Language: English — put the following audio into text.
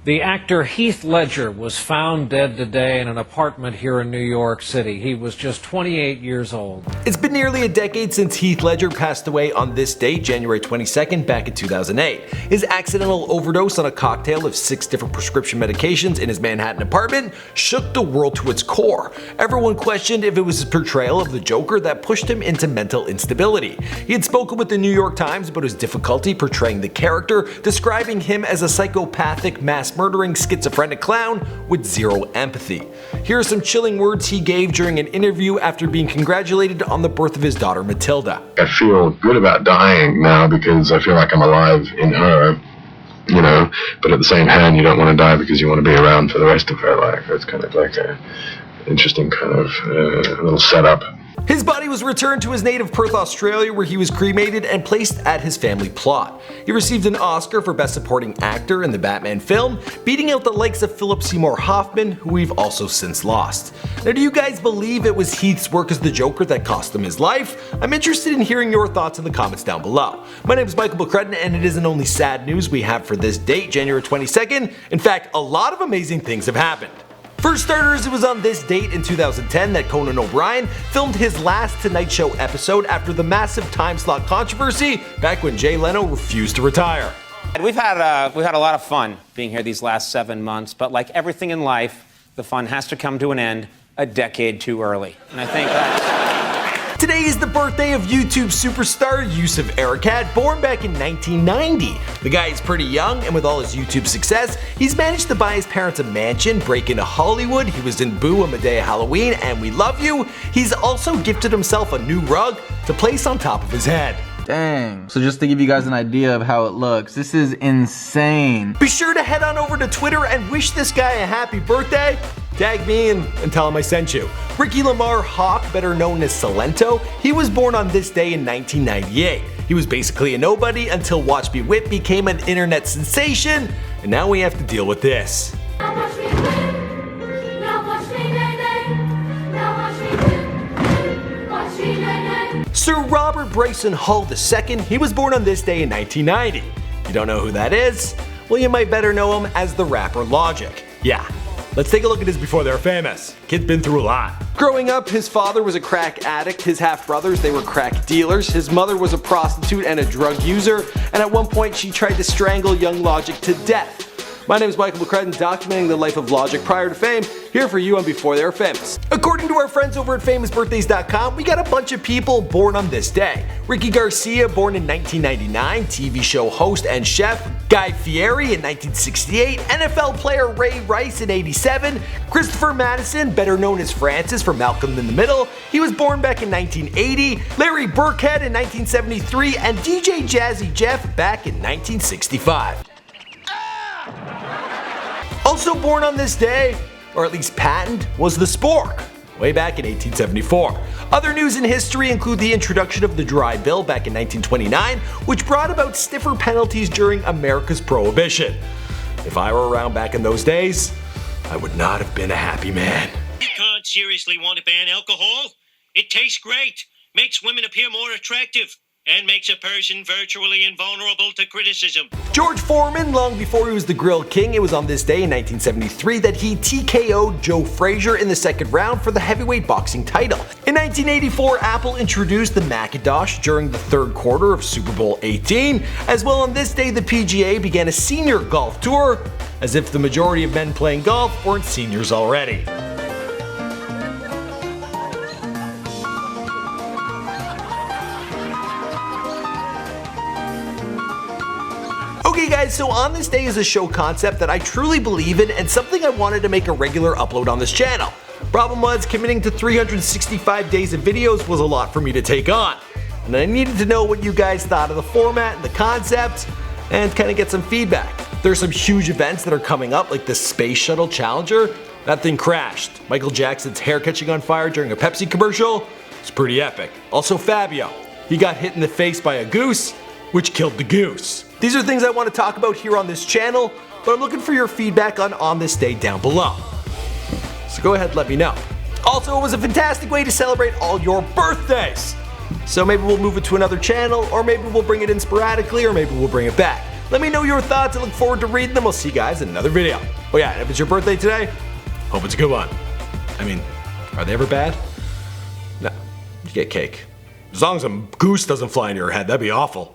The actor Heath Ledger was found dead today in an apartment here in New York City. He was just 28 years old. It's been nearly a decade since Heath Ledger passed away on this date, January 22nd, back in 2008. His accidental overdose on a cocktail of 6 different prescription medications in his Manhattan apartment shook the world to its core. Everyone questioned if it was his portrayal of the Joker that pushed him into mental instability. He had spoken with the New York Times about his difficulty portraying the character, describing him as a psychopathic mass murdering schizophrenic clown with zero empathy. Here are some chilling words he gave during an interview after being congratulated on the birth of his daughter Matilda. I feel good about dying now because I feel like I'm alive in her, you know, but at the same hand you don't want to die because you want to be around for the rest of her life. It's kind of like a interesting kind of little setup. His body was returned to his native Perth, Australia, where he was cremated and placed at his family plot. He received an Oscar for Best Supporting Actor in the Batman film, beating out the likes of Philip Seymour Hoffman, who we've also since lost. Now, do you guys believe it was Heath's work as the Joker that cost him his life? I'm interested in hearing your thoughts in the comments down below. My name is Michael McCrudden, and it isn't only sad news we have for this date, January 22nd. In fact, a lot of amazing things have happened. For starters, it was on this date in 2010 that Conan O'Brien filmed his last Tonight Show episode after the massive time slot controversy back when Jay Leno refused to retire. We've had a lot of fun being here these last 7 months, but like everything in life, the fun has to come to an end a decade too early. And I think that's... Today is the birthday of YouTube superstar Yusuf Erakat, born back in 1990. The guy is pretty young, and with all his YouTube success, he's managed to buy his parents a mansion, break into Hollywood, he was in Boo and Medea Halloween and We Love You. He's also gifted himself a new rug to place on top of his head. Dang. So just to give you guys an idea of how it looks, this is insane. Be sure to head on over to Twitter and wish this guy a happy birthday. Tag me and tell him I sent you. Ricky Lamar Hawk, better known as Salento, he was born on this day in 1998. He was basically a nobody until Watch Me Whip became an internet sensation, and now we have to deal with this. Sir Robert Bryson Hull II, he was born on this day in 1990. You don't know who that is? Well, you might better know him as the rapper Logic. Yeah. Let's take a look at his before they're famous. Kid's been through a lot. Growing up, his father was a crack addict, his half-brothers, they were crack dealers, his mother was a prostitute and a drug user, and at one point she tried to strangle young Logic to death. My name is Michael McCrudden, documenting the life of Logic prior to fame, here for you on Before They Were Famous. According to our friends over at FamousBirthdays.com, we got a bunch of people born on this day. Ricky Garcia, born in 1999, TV show host and chef. Guy Fieri in 1968, NFL player Ray Rice in 87, Christopher Madison, better known as Francis from Malcolm in the Middle, he was born back in 1980, Larry Burkhead in 1973, and DJ Jazzy Jeff back in 1965. Also born on this day, or at least patented, was the spork, way back in 1874. Other news in history include the introduction of the dry bill back in 1929, which brought about stiffer penalties during America's Prohibition. If I were around back in those days, I would not have been a happy man. You can't seriously want to ban alcohol. It tastes great, makes women appear more attractive, and makes a person virtually invulnerable to criticism. George Foreman, long before he was the Grill King, it was on this day in 1973 that he TKO'd Joe Frazier in the second round for the heavyweight boxing title. In 1984, Apple introduced the Macintosh during the third quarter of Super Bowl 18. As well, on this day, the PGA began a senior golf tour, as if the majority of men playing golf weren't seniors already. Okay guys, so on this day is a show concept that I truly believe in and something I wanted to make a regular upload on this channel. Problem was, committing to 365 days of videos was a lot for me to take on. And I needed to know what you guys thought of the format and the concept, and kind of get some feedback. There's some huge events that are coming up, like the Space Shuttle Challenger. That thing crashed. Michael Jackson's hair catching on fire during a Pepsi commercial. It's pretty epic. Also Fabio. He got hit in the face by a goose, which killed the goose. These are things I want to talk about here on this channel, but I'm looking for your feedback on this day down below. So go ahead and let me know. Also, it was a fantastic way to celebrate all your birthdays. So maybe we'll move it to another channel, or maybe we'll bring it in sporadically, or maybe we'll bring it back. Let me know your thoughts. I look forward to reading them. I'll see you guys in another video. Oh yeah, and if it's your birthday today, hope it's a good one. I mean, are they ever bad? No, you get cake. As long as a goose doesn't fly into your head, that'd be awful.